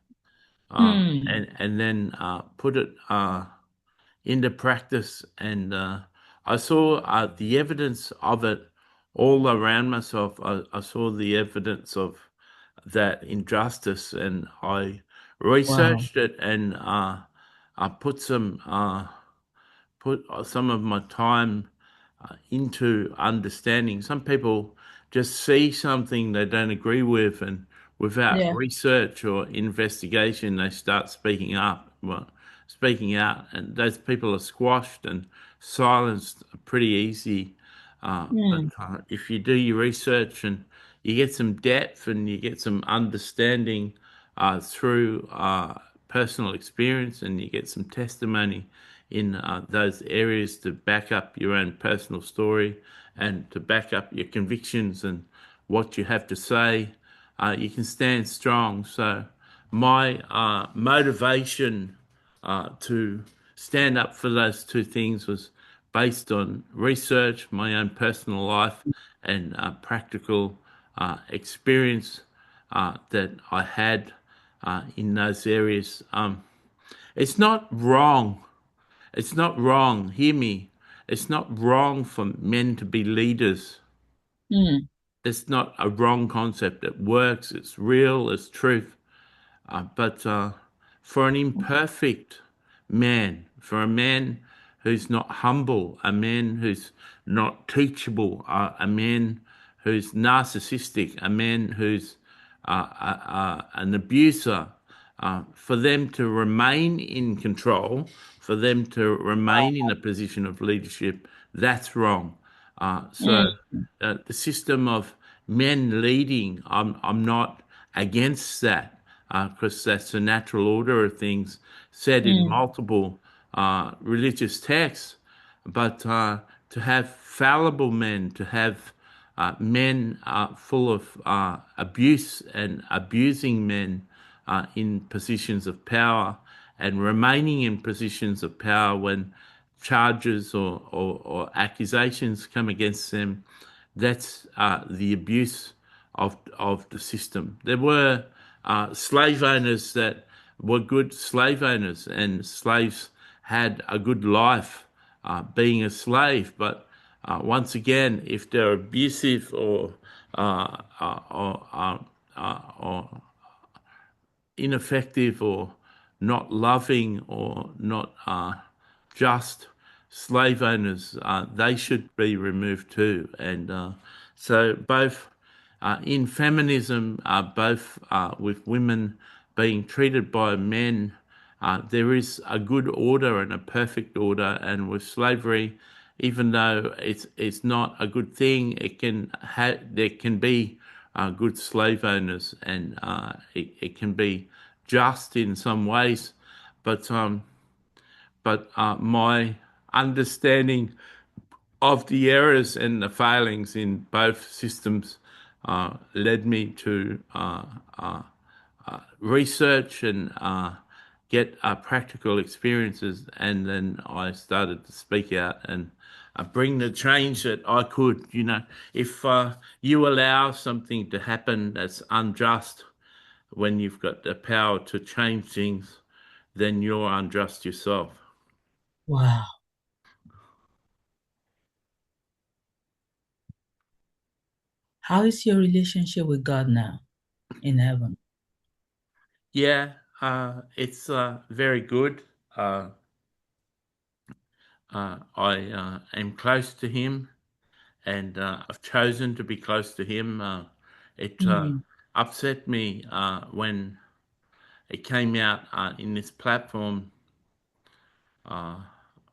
Hmm. and then put it into practice. And I saw the evidence of it all around myself. I saw the evidence of that injustice, and I Wow. researched it, and I put some of my time into understanding. Some people just see something they don't agree with, and without Yeah. research or investigation, they start speaking out, and those people are squashed and silenced pretty easy. But Hmm. if you do your research and you get some depth and you get some understanding through personal experience, and you get some testimony in those areas to back up your own personal story and to back up your convictions and what you have to say, you can stand strong. So, my motivation to stand up for those two things was based on research, my own personal life, and practical experience that I had in those areas. It's not wrong. It's not wrong. Hear me. It's not wrong for men to be leaders. Hmm. It's not a wrong concept. It works. It's real. It's truth. But for an imperfect man, for a man who's not humble, a man who's not teachable, a man who's narcissistic, a man who's an abuser, for them to remain in control, for them to remain in a position of leadership, that's wrong. So Hmm. the system of men leading, I'm not against that because that's the natural order of things said in Hmm. multiple religious texts, but to have fallible men, to have men full of abuse and abusing men in positions of power and remaining in positions of power when charges or accusations come against them, that's the abuse of the system. There were slave owners that were good slave owners, and slaves had a good life being a slave. But once again, if they're abusive uh, uh, or, uh, or ineffective or not loving or not just slave owners, they should be removed too. And so both in feminism, both with women being treated by men, there is a good order and a perfect order. And with slavery, even though it's not a good thing, there can be good slave owners, and it can be just in some ways, but my understanding of the errors and the failings in both systems led me to research and get practical experiences, and then I started to speak out and bring the change that I could. You know, if you allow something to happen that's unjust when you've got the power to change things, then you're unjust yourself. Wow. How is your relationship with God now in heaven? Yeah, it's very good. I am close to him, and I've chosen to be close to him. It Hmm. upset me when it came out in this platform. I'm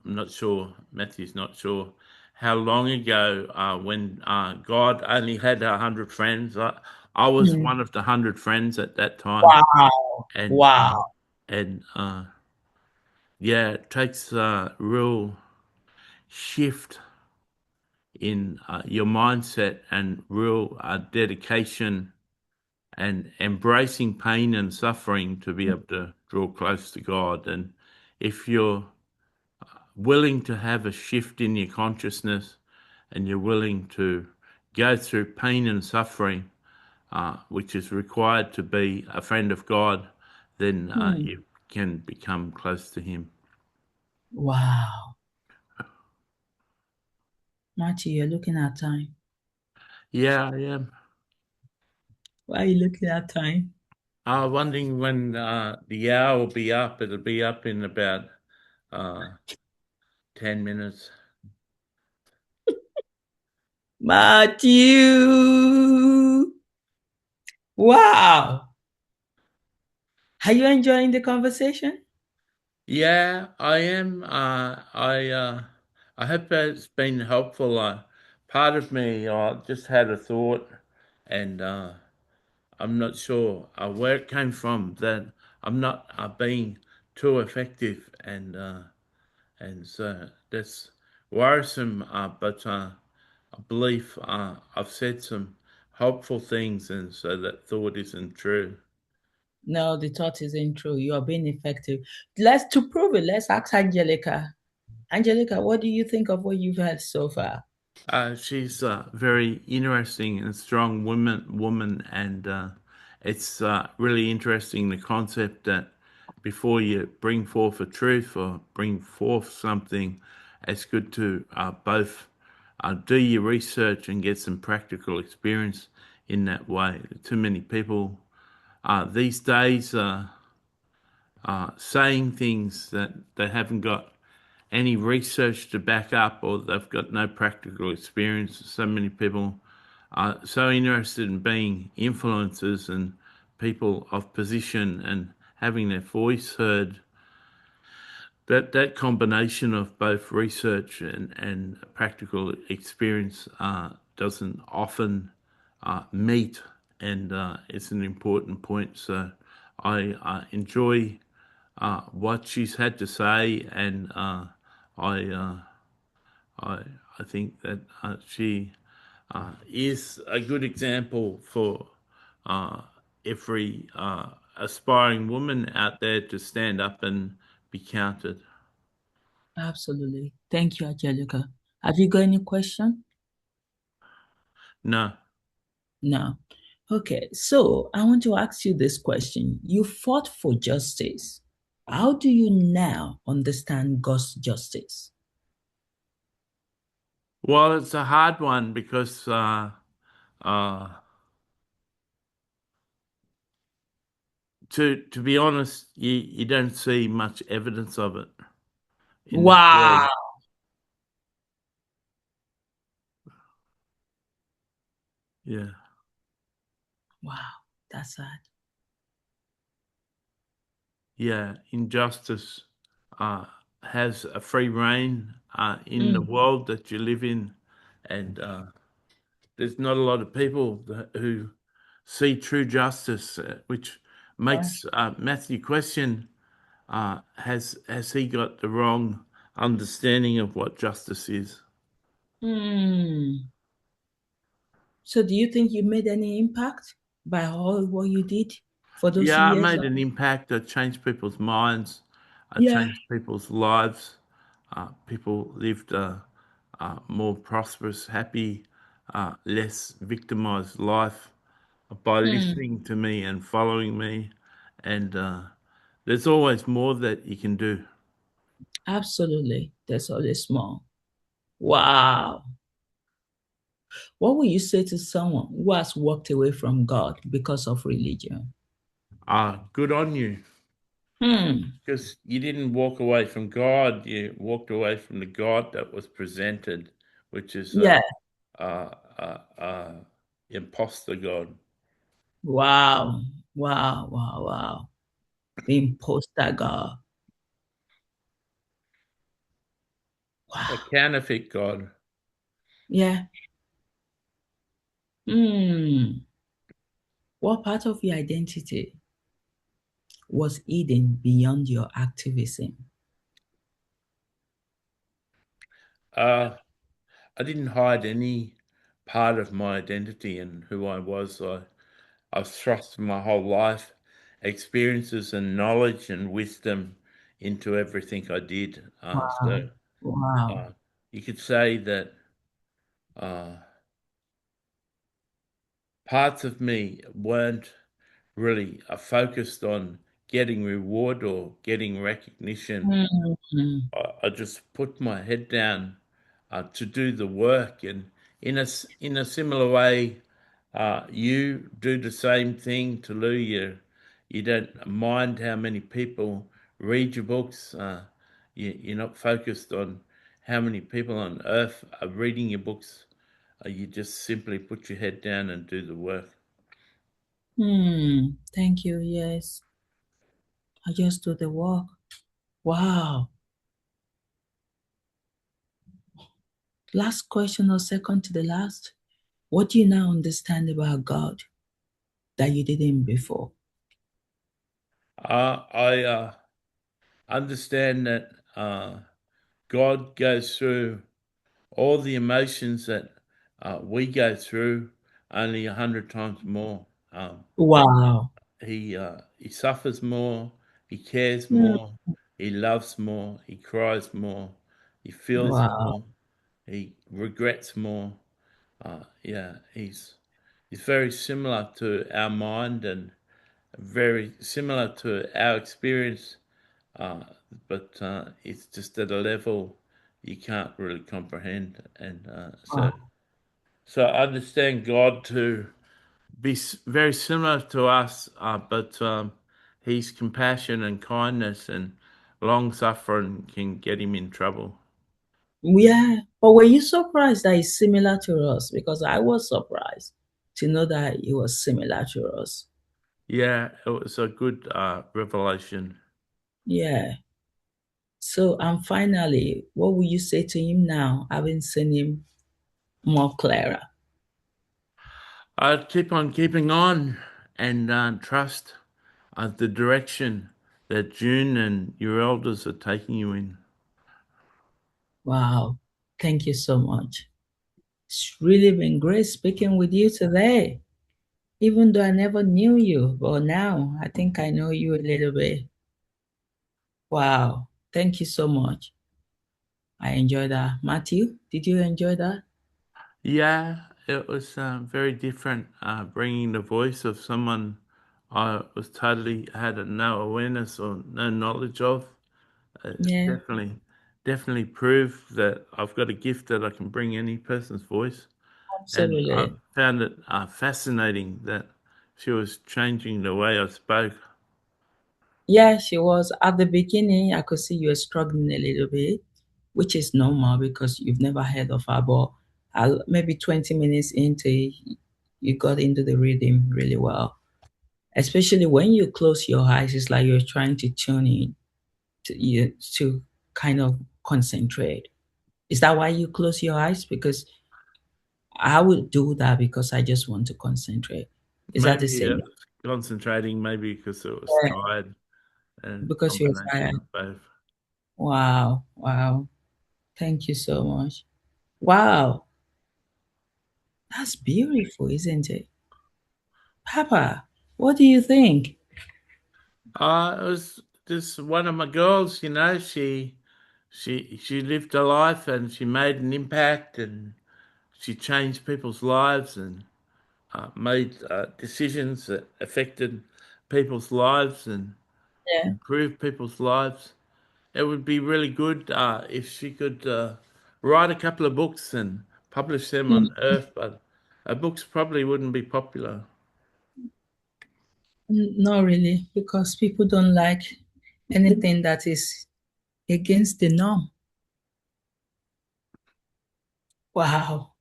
not sure, Matthew's not sure how long ago when God only had 100 friends. I was Hmm. one of the 100 friends at that time, Wow. and Wow. yeah, it takes a real shift in your mindset and real dedication and embracing pain and suffering to be able to draw close to God. And if you're willing to have a shift in your consciousness and you're willing to go through pain and suffering, which is required to be a friend of God, then Hmm. you can become close to Him. Wow. Matthew, you're looking at time. Yeah, I am. Why are you looking at time? Wondering when the hour will be up. It'll be up in about uh, 10 minutes. Matthew. Wow. Are you enjoying the conversation? Yeah, I am. I hope it's been helpful. Part of me just had a thought, and I'm not sure where it came from. That I'm not being too effective, and so that's worrisome. But I believe I've said some helpful things, and so that thought isn't true. No, the thought isn't true. You are being effective. Let's to prove it, let's ask Angelica. Angelica, what do you think of what you've heard so far? She's a very interesting and strong woman, and it's really interesting the concept that before you bring forth a truth or bring forth something, it's good to both do your research and get some practical experience in that way. Too many people these days saying things that they haven't got any research to back up, or they've got no practical experience. So many people are so interested in being influencers and people of position and having their voice heard, that combination of both research and practical experience doesn't often meet, and it's an important point. So I enjoy what she's had to say, and I, uh, I, I think that she is a good example for uh, every aspiring woman out there to stand up and be counted. Absolutely. Thank you, Angelica. Have you got any question? No. No. Okay, so I want to ask you this question. You fought for justice. How do you now understand God's justice? Well, it's a hard one because uh, to be honest, you don't see much evidence of it in this world. Wow. Yeah, Wow. That's sad. yeah. Injustice uh, has a free reign in the Mm, world that you live in, and there's not a lot of people who see true justice, which yeah. makes Matthew question: has he got the wrong understanding of what justice is? Hmm. So do you think you made any impact by all what you did for those Yeah, I years? made an impact. I changed people's minds. I Yeah. changed people's lives. People lived a more prosperous, happy, less victimized life by Hmm. listening to me and following me. And there's always more that you can do. Absolutely. That's always small. Wow. What will you say to someone who has walked away from God because of religion? Good on you. Hmm. Because you didn't walk away from God, you walked away from the God that was presented, which is Yeah. imposter God, Wow. Wow. Wow. Wow. The imposter God. a Wow. counterfeit God. Yeah. Hmm. What part of your identity was hidden beyond your activism? Uh, I didn't hide any part of my identity and who I was. I've thrust my whole life, experiences and knowledge and wisdom into everything I did. Wow. Wow. Uh, you could say that uh, parts of me weren't really focused on getting reward or getting recognition. Hmm. I just put my head down to do the work, and in a similar way, you do the same thing to Lou. You don't mind how many people read your books. You're not focused on how many people on earth are reading your books. You just simply put your head down and do the work. Hmm. Thank you. Yes. I just do the work. Wow. Last question or second to the last. What do you now understand about God that you didn't before? I understand that God goes through all the emotions that we go through, only 100 times more. Wow. He suffers more, he cares Hmm. more, he loves more, he cries more, he feels Wow. more, he regrets more. Yeah, he's very similar to our mind and very similar to our experience, uh, but it's just at a level you can't really comprehend. And Wow. so I understand God to be very similar to us, but His compassion and kindness and long suffering can get him in trouble. Yeah. But were you surprised that it's similar to us? Because I was surprised to know that it was similar to us. Yeah, it was a good revelation. Yeah. So, and finally, what will you say to him now, having seen him more clearer? I keep on keeping on and trust the direction. that June and your elders are taking you in. Wow. Thank you so much. It's really been great speaking with you today. Even though I never knew you, but now I think I know you a little bit. Wow. Thank you so much. I enjoyed that. Matthew, did you enjoy that? Yeah, it was very different. Bringing the voice of someone I was totally had no awareness or no knowledge of. Yeah, Definitely proved that I've got a gift that I can bring any person's voice. And I absolutely. found it fascinating that she was changing the way I spoke. Yeah, she was at the beginning. I could see you were struggling a little bit, which is normal because you've never heard of her. But maybe 20 minutes into, you got into the rhythm really well. Especially when you close your eyes, it's like you're trying to tune in to kind of concentrate. Is that why you close your eyes? Because I would do that because I just want to concentrate. Is that the Maybe same? concentrating, maybe because it was Yeah, tired and because you're combination tired. of both. Wow, wow. Thank you so much. Wow, that's beautiful, isn't it? Papa, what do you think? It was just one of my girls, she lived a life and she made an impact and she changed people's lives and made decisions that affected people's lives and Yeah. improved people's lives. It would be really good if she could write a couple of books and publish them Mm, on Earth, but her books probably wouldn't be popular. not really, because people don't like anything that is against the norm. Wow.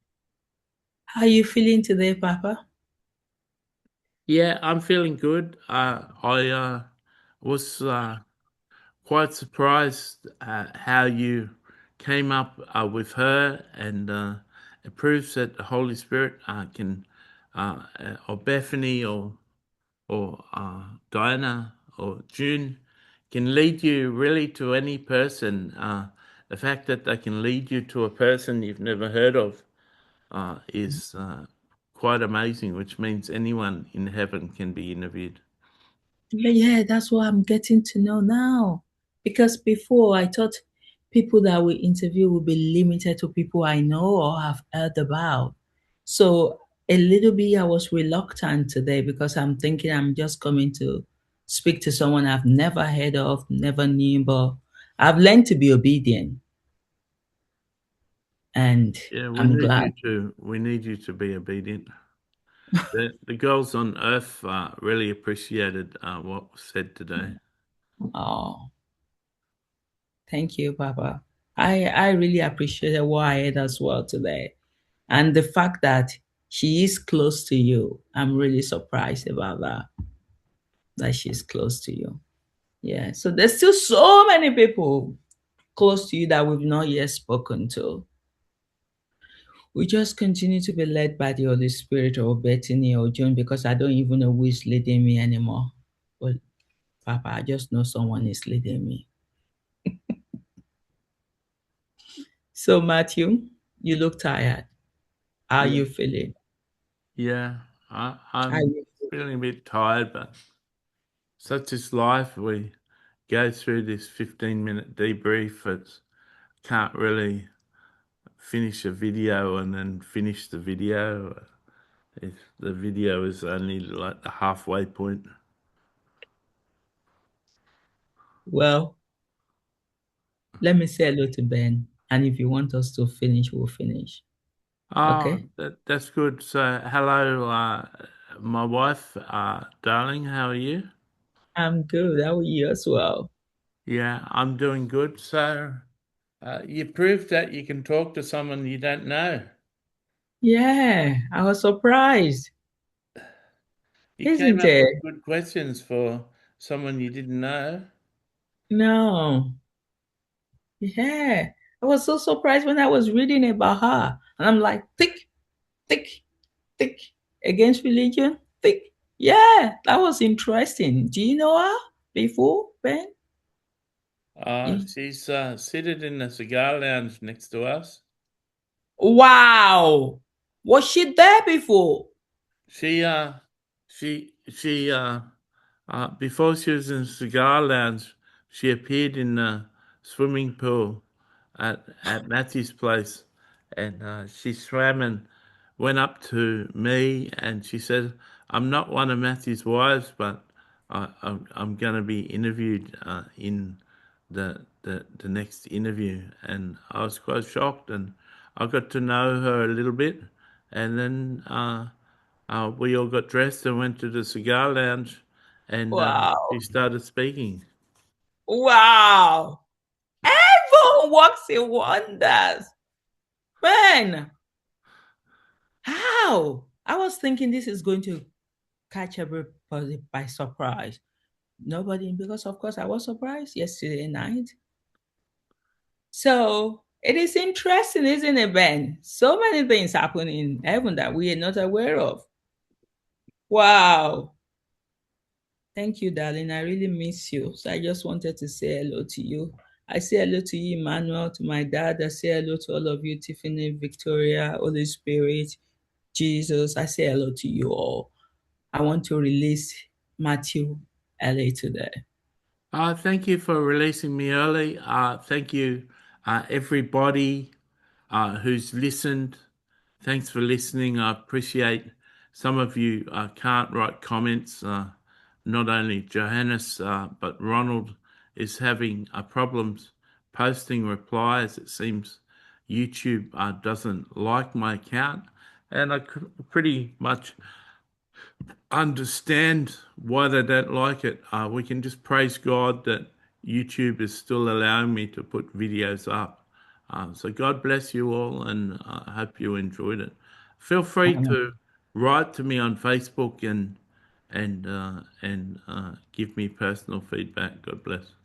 How are you feeling today, Papa? Yeah, I'm feeling good. I was quite surprised how you came up with her, and it proves that the Holy Spirit can, or Bethany, or Diana, or June, can lead you really to any person. The fact that they can lead you to a person you've never heard of is quite amazing, which means anyone in heaven can be interviewed. But yeah, that's what I'm getting to know now. Because before I thought people that we interview will be limited to people I know or have heard about. So a little bit I was reluctant today because I'm thinking I'm just coming to speak to someone I've never heard of, never knew, but I've learned to be obedient and Yeah, I'm glad. we need you to be obedient. The girls on Earth really appreciated what was said today. Oh, thank you, Papa. I really appreciated what I heard as well today. And the fact that she is close to you, I'm really surprised about that, that she's close to you. Yeah. So there's still so many people close to you that we've not yet spoken to. We just continue to be led by the Holy Spirit or Bethany or John because I don't even know who is leading me anymore. But Papa, I just know someone is leading me. So Matthew, you look tired. How are Yeah, you feeling? yeah. How are I'm you feeling a bit tired, but such is life. We go through this 15-minute debrief. It's can't really finish a video and then finish the video if the video is only like the halfway point. well, let me say hello to Ben. And if you want us to finish, we'll finish. Oh, Okay? that's good. So, hello, my wife, darling. How are you? I'm good. How are you as well? Yeah, I'm doing good. So, you proved that you can talk to someone you don't know. Yeah, I was surprised, You came isn't up with it? good questions for someone you didn't know. No. Yeah. I was so surprised when I was reading about her. And I'm like, thick, thick, thick. Against religion? Thick. Yeah, that was interesting. Do you know her before? Ben? Yeah. She's seated in the cigar lounge next to us. Wow. Was she there before? She before she was in the cigar lounge, she appeared in the swimming pool at Matthew's place, and she swam and went up to me, and she said, "I'm not one of Matthew's wives, but I'm going to be interviewed in the next interview." And I was quite shocked, and I got to know her a little bit, and then we all got dressed and went to the cigar lounge, and she Wow. started speaking. Wow. Heaven works in wonders. Ben, how? I was thinking this is going to catch everybody by surprise. Nobody, because of course I was surprised yesterday night. So it is interesting, isn't it, Ben? So many things happen in heaven that we are not aware of. Wow. Thank you, darling. I really miss you. So I just wanted to say hello to you. I say hello to you, Emmanuel, to my dad. I say hello to all of you, Tiffany, Victoria, Holy Spirit, Jesus. I say hello to you all. I want to release Matthew LA today. Thank you for releasing me early. Thank you, everybody who's listened. Thanks for listening. I appreciate some of you can't write comments. Not only Johannes, but Ronald is having problems posting replies. It seems YouTube doesn't like my account, and I pretty much understand why they don't like it. We can just praise God that YouTube is still allowing me to put videos up. So God bless you all, and I hope you enjoyed it. Feel free to write to me on Facebook and give me personal feedback. God bless.